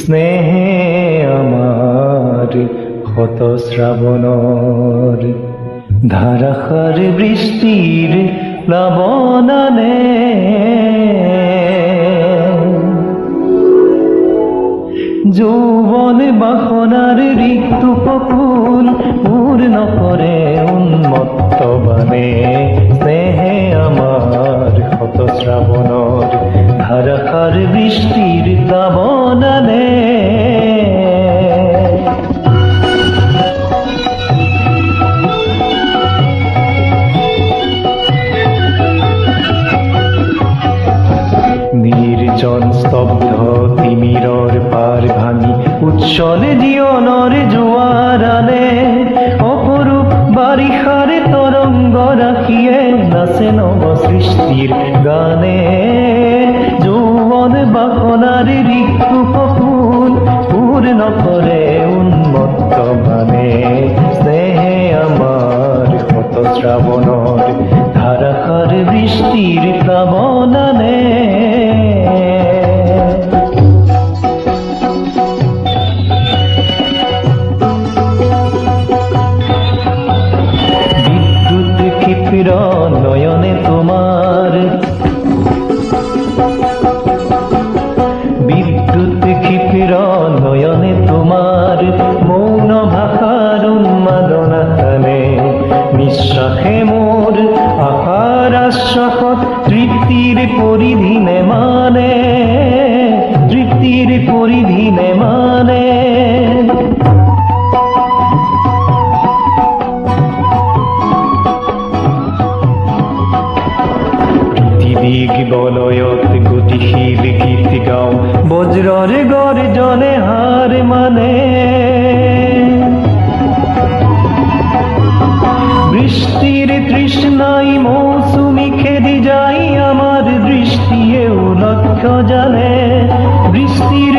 স্নেহে আমার ক্ষত শ্রাবণর ধারাসার বৃষ্টির প্লাবনানে যৌবন বাসনার রিক্ত কপুল পূর্ণ করে উন্মত্ত বানে স্নেহে আমার ক্ষত শ্রাবণর ধারাসার বৃষ্টির প্লাবনানে নির্জন স্তব্ধ তিমিরর পার ভাঙি উচ্ছলে জীবনর জোয়ার আনে অপরূপ বারিশার তরঙ্গ রাখিয়ে নাচে নব সৃষ্টির গানে যৌবন বাসনার রিক্ত ফুল পূর্ণ করে উন্মত্ত মানে স্নেহে আমার ক্ষত শ্রাবণর ধারাসার বৃষ্টির প্লাবনানে বিদ্যুৎ ক্ষিপ্র নয়নে তোমার বিদ্যুৎ ক্ষিপ্র নয়নে তোমার মৌন ভাষার উন্মাদনা টানে নিঃশ্বাসে মোর আহার আশ্বাসত তৃপ্তির পরিধি মানে তৃপ্তির পরিধি মানে পৃথিবীক বলয়ত গতিশীল গীত গাও বজ্রর গর্জনে হার মানে বৃষ্টির তৃষ্ণাই মৌসুমি খেদি যাই আমার দৃষ্টিও লক্ষ্য জানে বৃষ্টির